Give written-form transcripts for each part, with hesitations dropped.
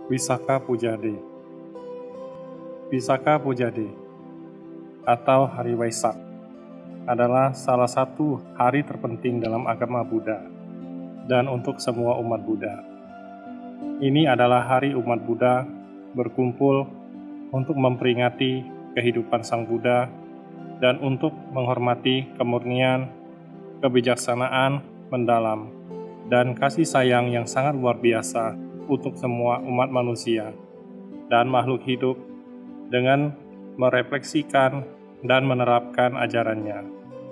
Wisaka Pujade. Wisaka Pujade atau Hari Waisak adalah salah satu hari terpenting dalam agama Buddha dan untuk semua umat Buddha. Ini adalah hari umat Buddha berkumpul untuk memperingati kehidupan Sang Buddha dan untuk menghormati kemurnian, kebijaksanaan mendalam, dan kasih sayang yang sangat luar biasa untuk semua umat manusia dan makhluk hidup dengan merefleksikan dan menerapkan ajarannya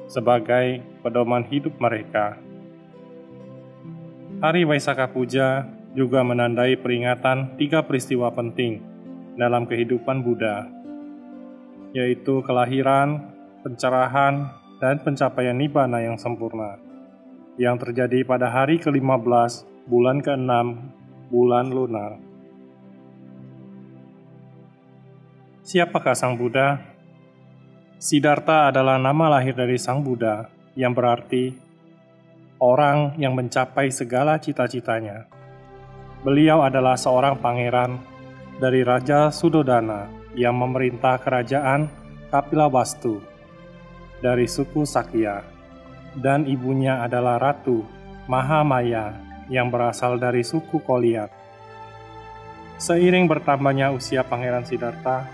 sebagai pedoman hidup mereka. Hari Vaisakha Puja juga menandai peringatan 3 peristiwa penting dalam kehidupan Buddha, yaitu kelahiran, pencerahan, dan pencapaian Nibbana yang sempurna, yang terjadi pada hari ke-15 bulan ke-6 bulan lunar. Siapakah Sang Buddha? Siddhartha adalah nama lahir dari Sang Buddha yang berarti orang yang mencapai segala cita-citanya. Beliau adalah seorang pangeran dari Raja Suddhodana yang memerintah kerajaan Kapilavastu dari suku Sakya, dan ibunya adalah Ratu Mahamaya yang berasal dari suku Kolyat. Seiring bertambahnya usia Pangeran Siddhartha,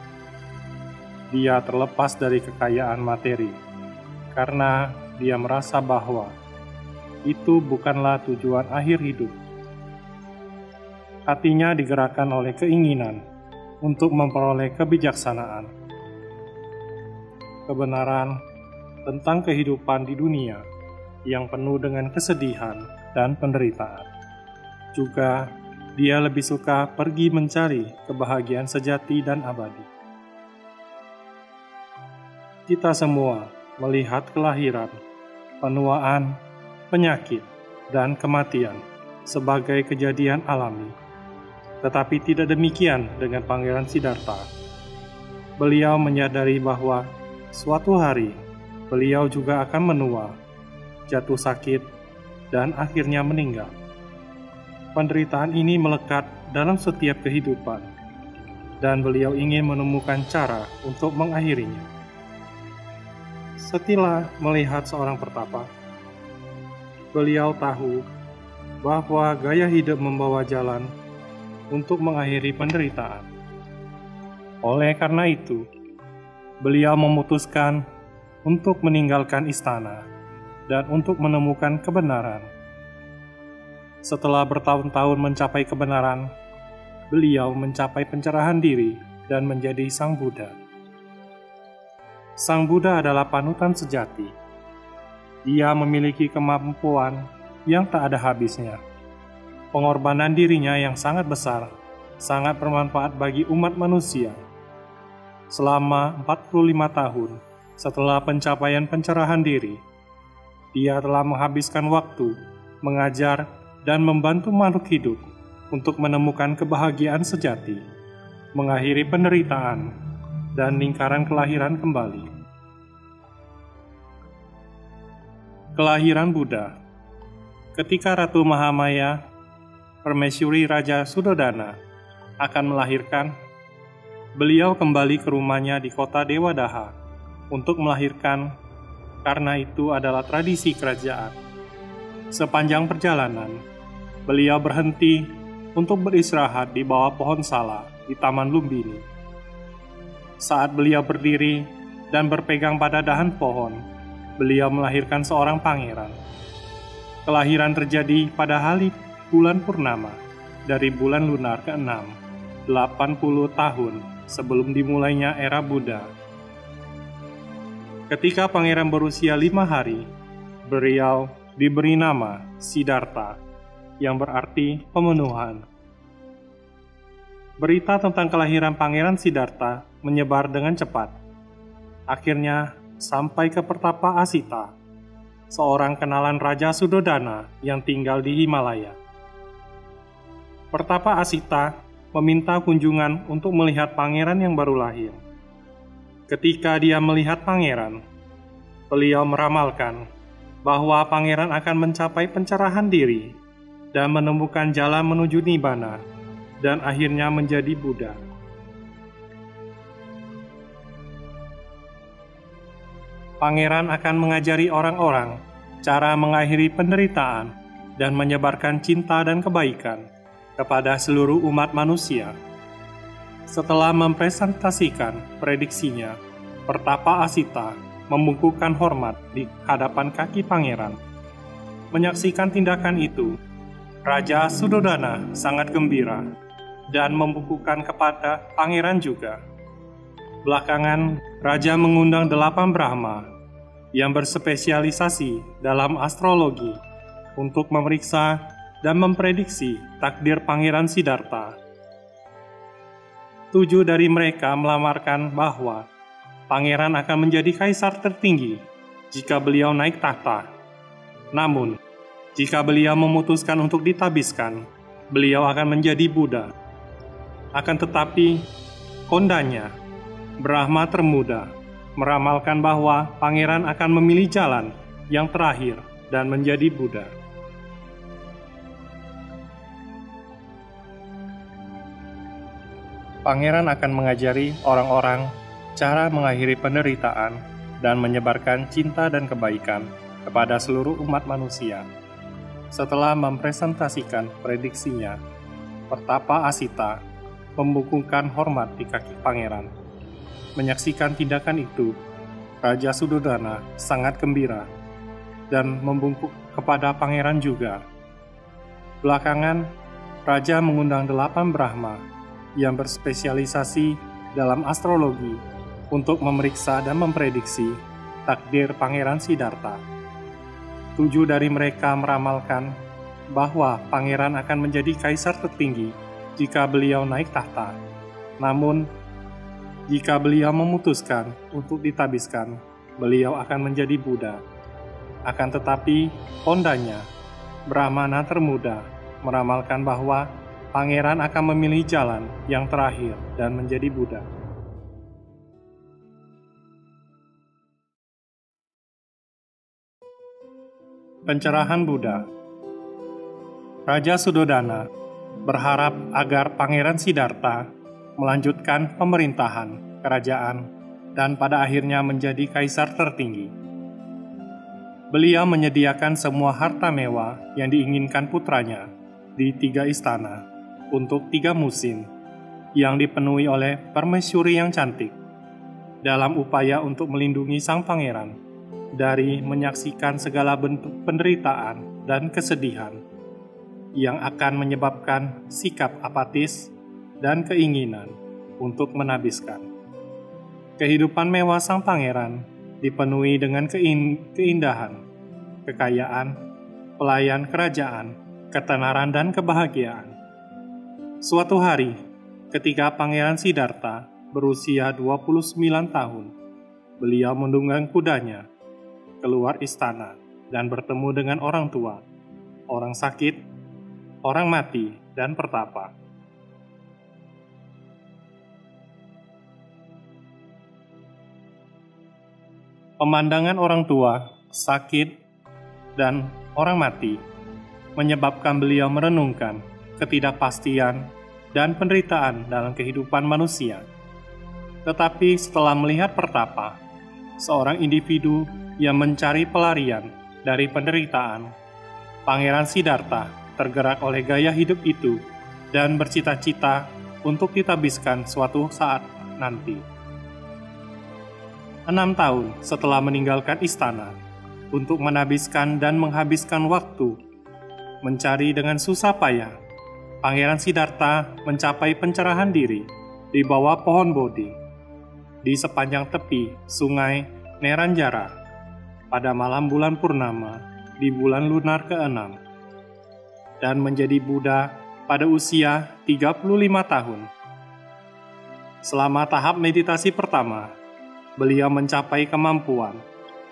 dia terlepas dari kekayaan materi karena dia merasa bahwa itu bukanlah tujuan akhir hidup. Hatinya digerakkan oleh keinginan untuk memperoleh kebijaksanaan, kebenaran tentang kehidupan di dunia yang penuh dengan kesedihan dan penderitaan. Juga, dia lebih suka pergi mencari kebahagiaan sejati dan abadi. Kita semua melihat kelahiran, penuaan, penyakit, dan kematian sebagai kejadian alami. Tetapi tidak demikian dengan Pangeran Siddhartha. Beliau menyadari bahwa suatu hari beliau juga akan menua, jatuh sakit, dan akhirnya meninggal. Penderitaan ini melekat dalam setiap kehidupan, dan beliau ingin menemukan cara untuk mengakhirinya. Setelah melihat seorang pertapa, beliau tahu bahwa gaya hidup membawa jalan untuk mengakhiri penderitaan. Oleh karena itu, beliau memutuskan untuk meninggalkan istana dan untuk menemukan kebenaran. Setelah bertahun-tahun mencapai kebenaran, beliau mencapai pencerahan diri dan menjadi Sang Buddha. Sang Buddha adalah panutan sejati. Dia memiliki kemampuan yang tak ada habisnya. Pengorbanan dirinya yang sangat besar, sangat bermanfaat bagi umat manusia. Selama 45 tahun setelah pencapaian pencerahan diri, dia telah menghabiskan waktu, mengajar, dan membantu makhluk hidup untuk menemukan kebahagiaan sejati, mengakhiri penderitaan, dan lingkaran kelahiran kembali. Kelahiran Buddha. Ketika Ratu Mahamaya, permaisuri Raja Suddhodana, akan melahirkan, beliau kembali ke rumahnya di kota Dewadaha untuk melahirkan, karena itu adalah tradisi kerajaan. Sepanjang perjalanan, beliau berhenti untuk beristirahat di bawah pohon sala di Taman Lumbini. Saat beliau berdiri dan berpegang pada dahan pohon, beliau melahirkan seorang pangeran. Kelahiran terjadi pada hari bulan purnama dari bulan lunar ke-6, 80 tahun sebelum dimulainya era Buddha. Ketika pangeran berusia 5 hari, beliau diberi nama Siddhartha, yang berarti pemenuhan. Berita tentang kelahiran Pangeran Siddhartha menyebar dengan cepat. Akhirnya sampai ke Pertapa Asita, seorang kenalan Raja Suddhodana yang tinggal di Himalaya. Pertapa Asita meminta kunjungan untuk melihat pangeran yang baru lahir. Ketika dia melihat pangeran, beliau meramalkan bahwa pangeran akan mencapai pencerahan diri dan menemukan jalan menuju Nibbana dan akhirnya menjadi Buddha. Pangeran akan mengajari orang-orang cara mengakhiri penderitaan dan menyebarkan cinta dan kebaikan kepada seluruh umat manusia. Setelah mempresentasikan prediksinya, Pertapa Asita membungkukkan hormat di hadapan kaki pangeran. Menyaksikan tindakan itu, Raja Suddhodana sangat gembira dan membungkukkan kepada pangeran juga. Belakangan, Raja mengundang 8 Brahma yang berspesialisasi dalam astrologi untuk memeriksa dan memprediksi takdir Pangeran Siddhartha. 7 dari mereka melamarkan bahwa pangeran akan menjadi kaisar tertinggi jika beliau naik tahta. Namun, jika beliau memutuskan untuk ditabiskan, beliau akan menjadi Buddha. Akan tetapi, kondanya, Brahma termuda, meramalkan bahwa pangeran akan memilih jalan yang terakhir dan menjadi Buddha. Pangeran akan mengajari orang-orang cara mengakhiri penderitaan dan menyebarkan cinta dan kebaikan kepada seluruh umat manusia. Setelah mempresentasikan prediksinya, Pertapa Asita membungkukkan hormat di kaki pangeran. Menyaksikan tindakan itu, Raja Suddhodana sangat gembira dan membungkuk kepada pangeran juga. Belakangan, Raja mengundang 8 Brahma yang berspesialisasi dalam astrologi untuk memeriksa dan memprediksi takdir Pangeran Siddhartha. 7 dari mereka meramalkan bahwa pangeran akan menjadi kaisar tertinggi jika beliau naik tahta. Namun, jika beliau memutuskan untuk ditabiskan, beliau akan menjadi Buddha. Akan tetapi, kondanya, Brahmana termuda, meramalkan bahwa pangeran akan memilih jalan yang terakhir dan menjadi Buddha. Pencerahan Buddha. Raja Suddhodana berharap agar Pangeran Siddhartha melanjutkan pemerintahan kerajaan dan pada akhirnya menjadi kaisar tertinggi. Beliau menyediakan semua harta mewah yang diinginkan putranya di 3 istana untuk 3 musim yang dipenuhi oleh permaisuri yang cantik dalam upaya untuk melindungi sang pangeran dari menyaksikan segala bentuk penderitaan dan kesedihan yang akan menyebabkan sikap apatis dan keinginan untuk menabiskan. Kehidupan mewah sang pangeran dipenuhi dengan keindahan, kekayaan, pelayan kerajaan, ketenaran dan kebahagiaan. Suatu hari, ketika Pangeran Siddhartha berusia 29 tahun, beliau menunggang kudanya keluar istana dan bertemu dengan orang tua, orang sakit, orang mati, dan pertapa. Pemandangan orang tua, sakit, dan orang mati menyebabkan beliau merenungkan ketidakpastian dan penderitaan dalam kehidupan manusia. Tetapi setelah melihat pertapa, seorang individu yang mencari pelarian dari penderitaan, Pangeran Siddhartha tergerak oleh gaya hidup itu dan bercita-cita untuk ditabiskan suatu saat nanti. 6 tahun setelah meninggalkan istana, untuk menabiskan dan menghabiskan waktu mencari dengan susah payah, Pangeran Siddhartha mencapai pencerahan diri di bawah pohon Bodhi di sepanjang tepi sungai Neranjara pada malam bulan purnama di bulan lunar ke-6 dan menjadi Buddha pada usia 35 tahun. Selama tahap meditasi pertama, beliau mencapai kemampuan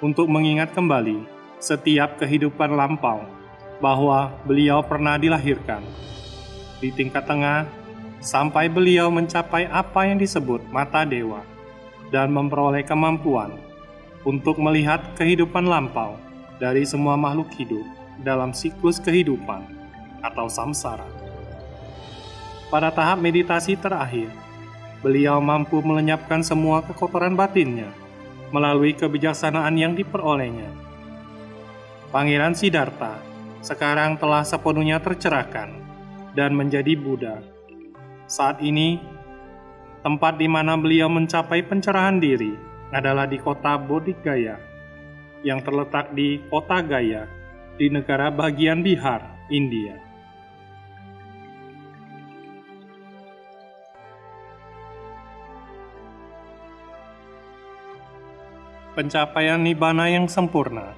untuk mengingat kembali setiap kehidupan lampau bahwa beliau pernah dilahirkan. Di tingkat tengah, sampai beliau mencapai apa yang disebut mata dewa dan memperoleh kemampuan untuk melihat kehidupan lampau dari semua makhluk hidup dalam siklus kehidupan atau samsara. Pada tahap meditasi terakhir, beliau mampu melenyapkan semua kekotoran batinnya melalui kebijaksanaan yang diperolehnya. Pangeran Siddhartha sekarang telah sepenuhnya tercerahkan dan menjadi Buddha. Saat ini, tempat di mana beliau mencapai pencerahan diri adalah di kota Bodhgaya, yang terletak di kota Gaya, di negara bagian Bihar, India. Pencapaian Nibbana yang sempurna.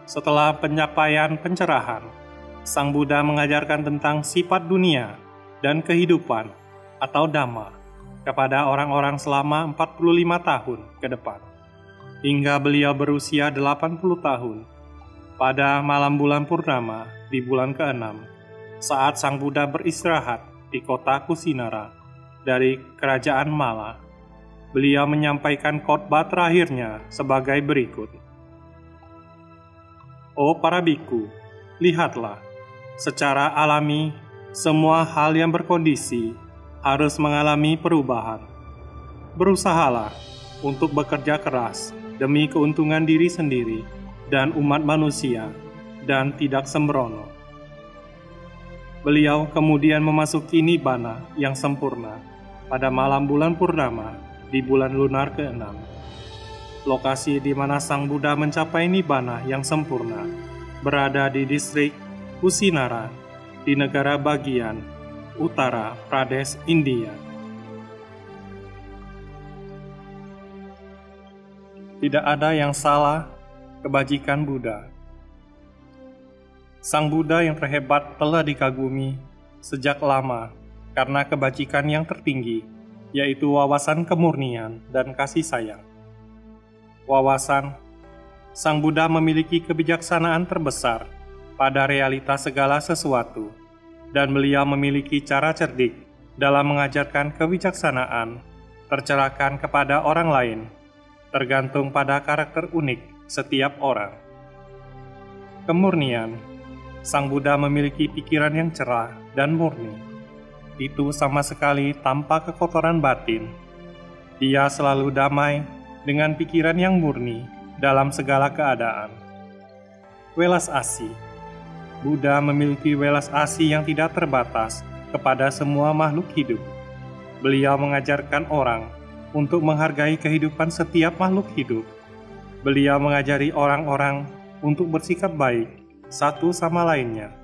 Setelah pencapaian pencerahan, Sang Buddha mengajarkan tentang sifat dunia dan kehidupan atau Dhamma kepada orang-orang selama 45 tahun ke depan, hingga beliau berusia 80 tahun. Pada malam bulan purnama di bulan ke-6, saat Sang Buddha beristirahat di kota Kusinara dari kerajaan Mala, beliau menyampaikan khotbah terakhirnya sebagai berikut. Oh para biku, lihatlah, secara alami, semua hal yang berkondisi harus mengalami perubahan. Berusahalah untuk bekerja keras demi keuntungan diri sendiri dan umat manusia, dan tidak sembrono. Beliau kemudian memasuki Nibbana yang sempurna pada malam bulan purnama di bulan lunar ke-6. Lokasi di mana Sang Buddha mencapai Nibbana yang sempurna berada di distrik Kusinara di negara bagian Utara Pradesh, India. Tidak ada yang salah kebajikan Buddha. Sang Buddha yang terhebat telah dikagumi sejak lama karena kebajikan yang tertinggi, yaitu wawasan kemurnian dan kasih sayang. Wawasan, Sang Buddha memiliki kebijaksanaan terbesar pada realitas segala sesuatu, dan beliau memiliki cara cerdik dalam mengajarkan kebijaksanaan, tercerahkan kepada orang lain, tergantung pada karakter unik setiap orang. Kemurnian, Sang Buddha memiliki pikiran yang cerah dan murni. Itu sama sekali tanpa kekotoran batin. Dia selalu damai dengan pikiran yang murni dalam segala keadaan. Welas asih. Buddha memiliki welas asih yang tidak terbatas kepada semua makhluk hidup. Beliau mengajarkan orang untuk menghargai kehidupan setiap makhluk hidup. Beliau mengajari orang-orang untuk bersikap baik satu sama lainnya,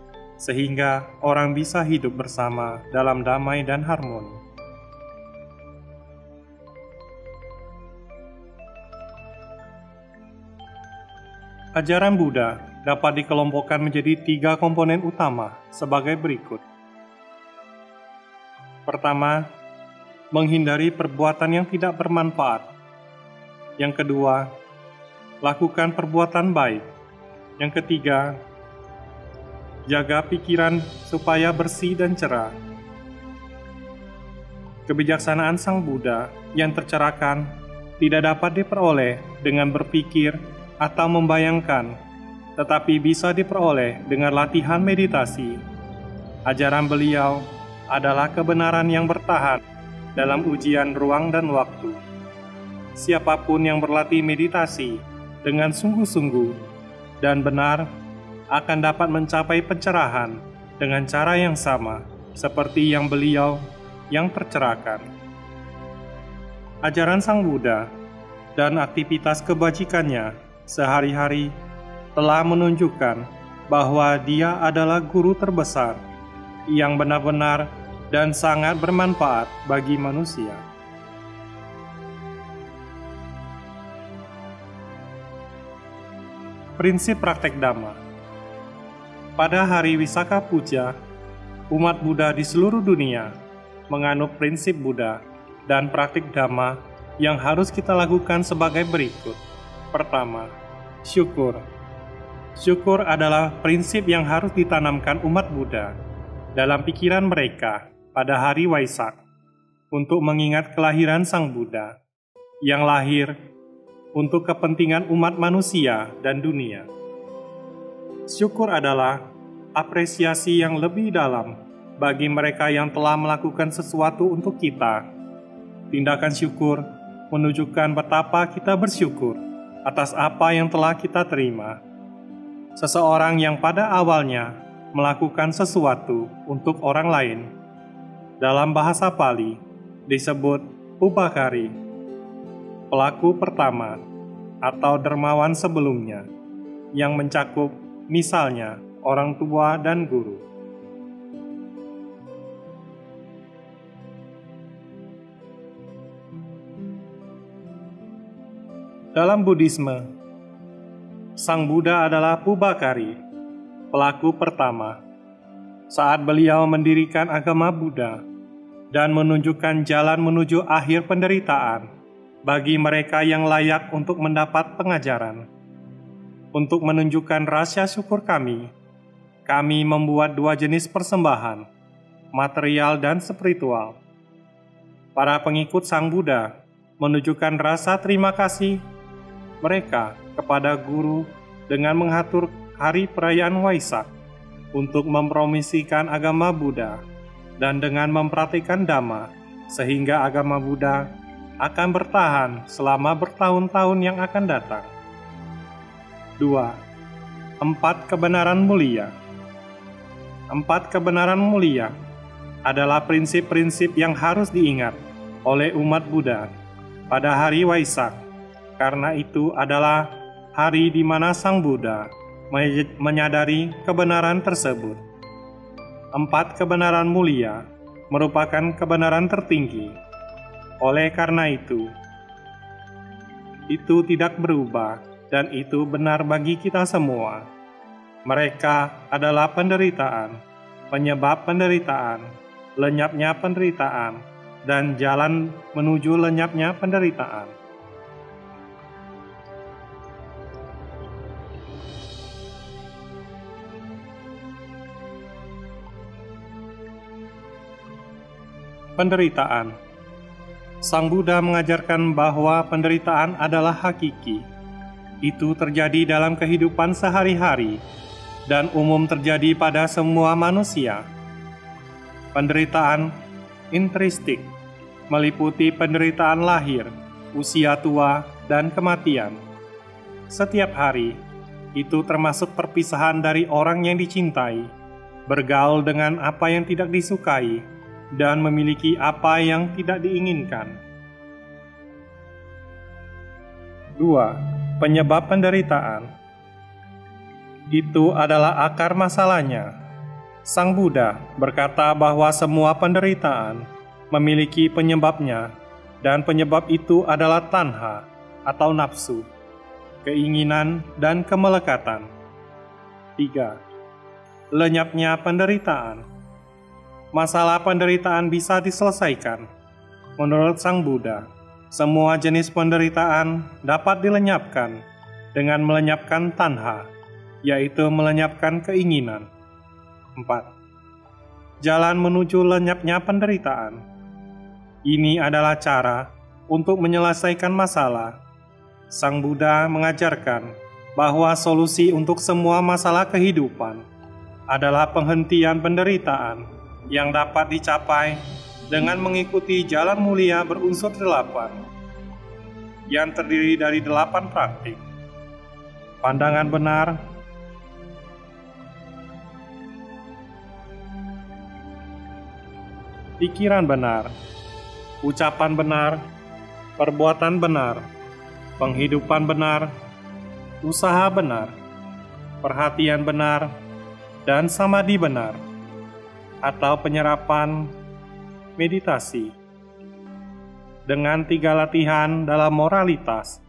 sehingga orang bisa hidup bersama dalam damai dan harmoni. Ajaran Buddha dapat dikelompokkan menjadi 3 komponen utama sebagai berikut. Pertama, menghindari perbuatan yang tidak bermanfaat. Yang kedua, lakukan perbuatan baik. Yang ketiga, jaga pikiran supaya bersih dan cerah. Kebijaksanaan Sang Buddha yang tercerahkan tidak dapat diperoleh dengan berpikir atau membayangkan, tetapi bisa diperoleh dengan latihan meditasi. Ajaran beliau adalah kebenaran yang bertahan dalam ujian ruang dan waktu. Siapapun yang berlatih meditasi dengan sungguh-sungguh dan benar akan dapat mencapai pencerahan dengan cara yang sama seperti yang beliau yang tercerahkan. Ajaran Sang Buddha dan aktivitas kebajikannya sehari-hari telah menunjukkan bahwa dia adalah guru terbesar yang benar-benar dan sangat bermanfaat bagi manusia. Prinsip praktek Dhamma. Pada hari Wisaka Puja, umat Buddha di seluruh dunia menganut prinsip Buddha dan praktik Dhamma yang harus kita lakukan sebagai berikut. Pertama, syukur. Syukur adalah prinsip yang harus ditanamkan umat Buddha dalam pikiran mereka pada hari Waisak untuk mengingat kelahiran Sang Buddha yang lahir untuk kepentingan umat manusia dan dunia. Syukur adalah apresiasi yang lebih dalam bagi mereka yang telah melakukan sesuatu untuk kita. Tindakan syukur menunjukkan betapa kita bersyukur atas apa yang telah kita terima. Seseorang yang pada awalnya melakukan sesuatu untuk orang lain, dalam bahasa Pali disebut upakari, pelaku pertama atau dermawan sebelumnya, yang mencakup misalnya orang tua dan guru. Dalam Buddhisme, Sang Buddha adalah Pubakari, pelaku pertama. Saat beliau mendirikan agama Buddha dan menunjukkan jalan menuju akhir penderitaan bagi mereka yang layak untuk mendapat pengajaran. Untuk menunjukkan rasa syukur kami membuat 2 jenis persembahan, material dan spiritual. Para pengikut Sang Buddha menunjukkan rasa terima kasih mereka kepada guru dengan mengatur hari perayaan Waisak untuk mempromosikan agama Buddha dan dengan mempraktikkan Dhamma sehingga agama Buddha akan bertahan selama bertahun-tahun yang akan datang. 2. 4 kebenaran mulia. 4 kebenaran mulia adalah prinsip-prinsip yang harus diingat oleh umat Buddha pada hari Waisak. Karena itu adalah hari di mana Sang Buddha menyadari kebenaran tersebut. 4 kebenaran mulia merupakan kebenaran tertinggi. Oleh karena itu tidak berubah dan itu benar bagi kita semua. Mereka adalah penderitaan, penyebab penderitaan, lenyapnya penderitaan, dan jalan menuju lenyapnya penderitaan. Penderitaan. Sang Buddha mengajarkan bahwa penderitaan adalah hakiki. Itu terjadi dalam kehidupan sehari-hari dan umum terjadi pada semua manusia. Penderitaan intristik meliputi penderitaan lahir, usia tua, dan kematian. Setiap hari, itu termasuk perpisahan dari orang yang dicintai, bergaul dengan apa yang tidak disukai, dan memiliki apa yang tidak diinginkan. 2. Penyebab penderitaan. Itu adalah akar masalahnya. Sang Buddha berkata bahwa semua penderitaan memiliki penyebabnya, dan penyebab itu adalah tanha atau nafsu, keinginan, dan kemelekatan. 3. Lenyapnya penderitaan. Masalah penderitaan bisa diselesaikan. Menurut Sang Buddha, semua jenis penderitaan dapat dilenyapkan dengan melenyapkan tanha, yaitu melenyapkan keinginan. 4. Jalan menuju lenyapnya penderitaan. Ini adalah cara untuk menyelesaikan masalah. Sang Buddha mengajarkan bahwa solusi untuk semua masalah kehidupan adalah penghentian penderitaan yang dapat dicapai dengan mengikuti jalan mulia berunsur 8, yang terdiri dari 8 praktik. Pandangan benar, pikiran benar, ucapan benar, perbuatan benar, penghidupan benar, usaha benar, perhatian benar, dan samadhi benar, atau penyerapan meditasi. Dengan 3 latihan dalam moralitas,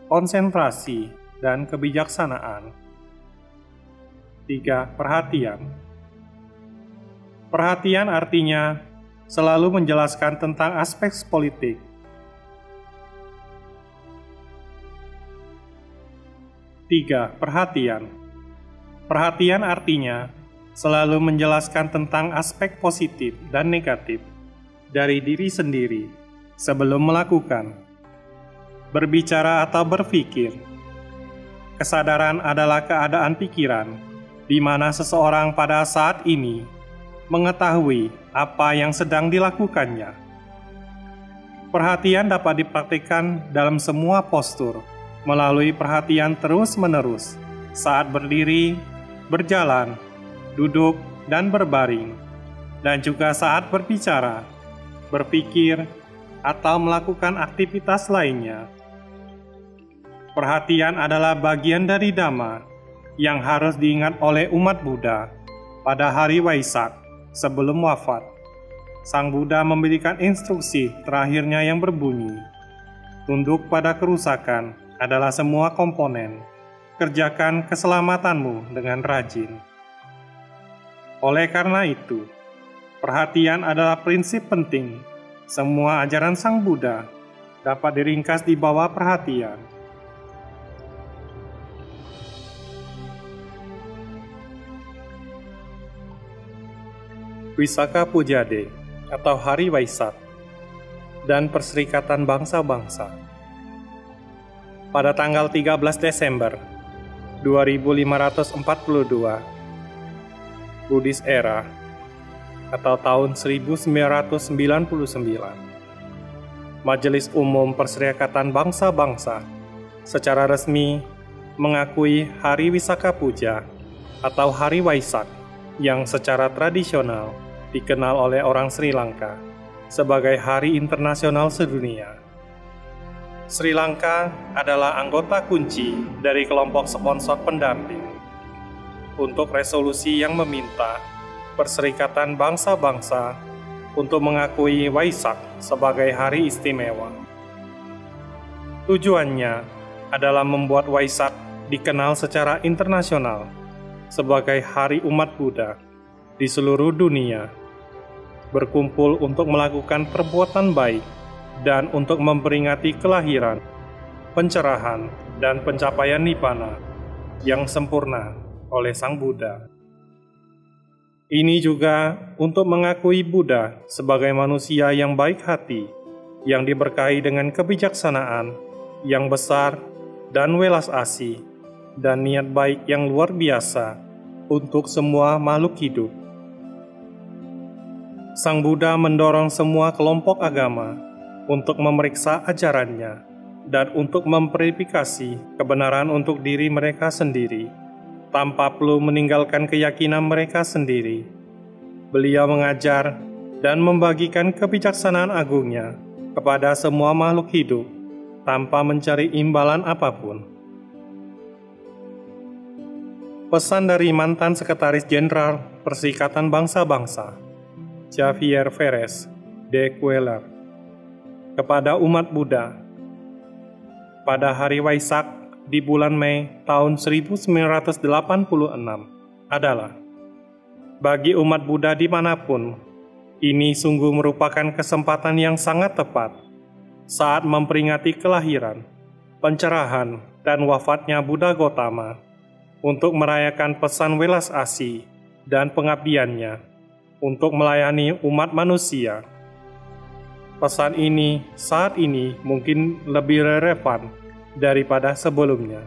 konsentrasi, dan kebijaksanaan. 3. Perhatian. Perhatian artinya selalu menjelaskan tentang aspek politik. 3. Perhatian. Perhatian artinya selalu menjelaskan tentang aspek positif dan negatif dari diri sendiri sebelum melakukan, berbicara atau berpikir. Kesadaran adalah keadaan pikiran di mana seseorang pada saat ini mengetahui apa yang sedang dilakukannya. Perhatian dapat dipraktikkan dalam semua postur, melalui perhatian terus-menerus saat berdiri, berjalan, duduk, dan berbaring, dan juga saat berbicara, berpikir, atau melakukan aktivitas lainnya. Perhatian adalah bagian dari Dhamma yang harus diingat oleh umat Buddha pada hari Waisak sebelum wafat. Sang Buddha memberikan instruksi terakhirnya yang berbunyi, "Tunduk pada kerusakan adalah semua komponen. Kerjakan keselamatanmu dengan rajin." Oleh karena itu, perhatian adalah prinsip penting. Semua ajaran Sang Buddha dapat diringkas di bawah perhatian. Wisaka Pujade atau Hari Waisak dan Perserikatan Bangsa-Bangsa. Pada tanggal 13 Desember 2542 Buddhis Era atau tahun 1999, Majelis Umum Perserikatan Bangsa-Bangsa secara resmi mengakui Hari Wisaka Puja atau Hari Waisak yang secara tradisional dikenal oleh orang Sri Lanka sebagai Hari Internasional Sedunia. Sri Lanka adalah anggota kunci dari kelompok sponsor pendamping untuk resolusi yang meminta Perserikatan Bangsa-Bangsa untuk mengakui Waisak sebagai hari istimewa. Tujuannya adalah membuat Waisak dikenal secara internasional sebagai Hari Umat Buddha di seluruh dunia, berkumpul untuk melakukan perbuatan baik dan untuk memperingati kelahiran, pencerahan, dan pencapaian Nibbana yang sempurna oleh Sang Buddha. Ini juga untuk mengakui Buddha sebagai manusia yang baik hati, yang diberkahi dengan kebijaksanaan yang besar dan welas asih, dan niat baik yang luar biasa untuk semua makhluk hidup. Sang Buddha mendorong semua kelompok agama untuk memeriksa ajarannya dan untuk memverifikasi kebenaran untuk diri mereka sendiri, tanpa perlu meninggalkan keyakinan mereka sendiri. Beliau mengajar dan membagikan kebijaksanaan agungnya kepada semua makhluk hidup tanpa mencari imbalan apapun. Pesan dari mantan Sekretaris Jenderal Perserikatan Bangsa-Bangsa, Xavier Ferez de Cuellar, kepada umat Buddha pada hari Waisak di bulan Mei tahun 1986 adalah: bagi umat Buddha dimanapun, ini sungguh merupakan kesempatan yang sangat tepat saat memperingati kelahiran, pencerahan, dan wafatnya Buddha Gautama untuk merayakan pesan welas asih dan pengabdiannya untuk melayani umat manusia. Pesan ini saat ini mungkin lebih relevan daripada sebelumnya.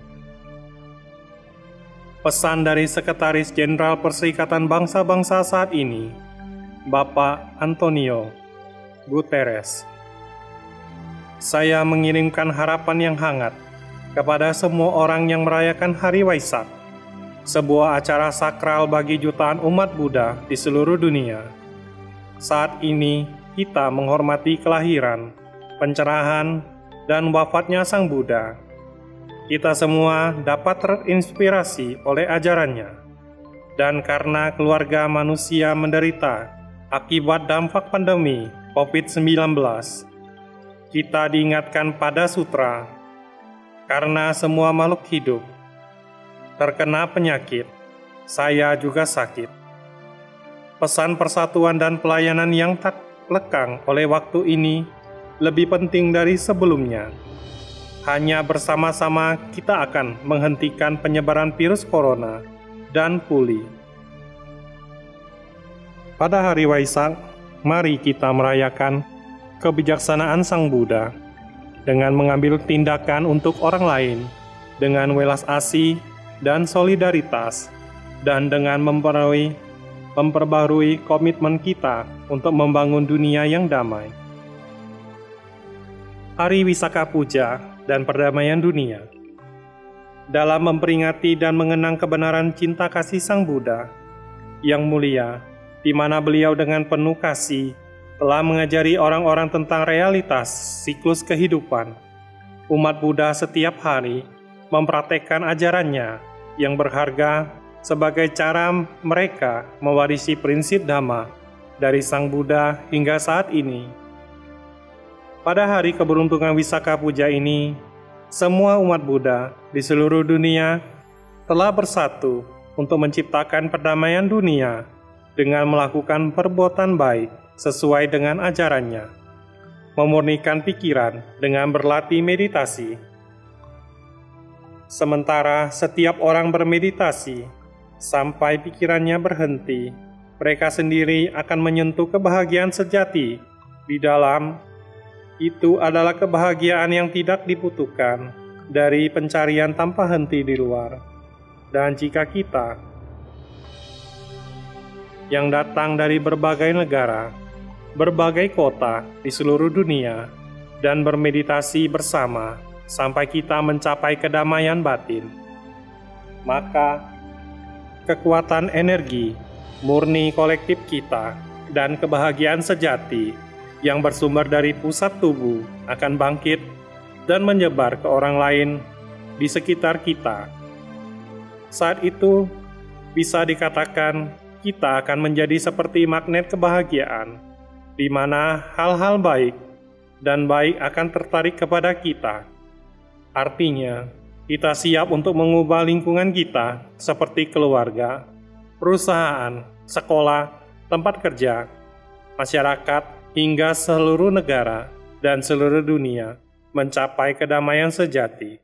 Pesan dari Sekretaris Jenderal Perserikatan Bangsa-Bangsa saat ini, Bapak Antonio Guterres. Saya mengirimkan harapan yang hangat kepada semua orang yang merayakan Hari Waisak, sebuah acara sakral bagi jutaan umat Buddha di seluruh dunia. Saat ini, kita menghormati kelahiran, pencerahan, dan wafatnya Sang Buddha. Kita semua dapat terinspirasi oleh ajarannya. Dan karena keluarga manusia menderita akibat dampak pandemi COVID-19, kita diingatkan pada sutra, karena semua makhluk hidup terkena penyakit, saya juga sakit. Pesan persatuan dan pelayanan yang tak lekang oleh waktu ini lebih penting dari sebelumnya. Hanya bersama-sama kita akan menghentikan penyebaran virus corona dan pulih. Pada hari Waisak, mari kita merayakan kebijaksanaan Sang Buddha dengan mengambil tindakan untuk orang lain dengan welas asih dan solidaritas, dan dengan mempenuhi memperbarui komitmen kita untuk membangun dunia yang damai. Hari Wisaka Puja dan Perdamaian Dunia. Dalam memperingati dan mengenang kebenaran cinta kasih Sang Buddha yang mulia, di mana beliau dengan penuh kasih telah mengajari orang-orang tentang realitas siklus kehidupan, umat Buddha setiap hari mempraktekkan ajarannya yang berharga sebagai cara mereka mewarisi prinsip Dhamma dari Sang Buddha hingga saat ini. Pada hari keberuntungan Wisaka Puja ini, semua umat Buddha di seluruh dunia telah bersatu untuk menciptakan perdamaian dunia dengan melakukan perbuatan baik sesuai dengan ajarannya, memurnikan pikiran dengan berlatih meditasi. Sementara setiap orang bermeditasi sampai pikirannya berhenti, mereka sendiri akan menyentuh kebahagiaan sejati di dalam. Itu adalah kebahagiaan yang tidak dibutuhkan dari pencarian tanpa henti di luar. Dan jika kita yang datang dari berbagai negara, berbagai kota di seluruh dunia, dan bermeditasi bersama sampai kita mencapai kedamaian batin, maka kekuatan energi murni kolektif kita dan kebahagiaan sejati yang bersumber dari pusat tubuh akan bangkit dan menyebar ke orang lain di sekitar kita. Saat itu, bisa dikatakan kita akan menjadi seperti magnet kebahagiaan, di mana hal-hal baik dan baik akan tertarik kepada kita. Artinya, kita siap untuk mengubah lingkungan kita seperti keluarga, perusahaan, sekolah, tempat kerja, masyarakat, hingga seluruh negara dan seluruh dunia mencapai kedamaian sejati.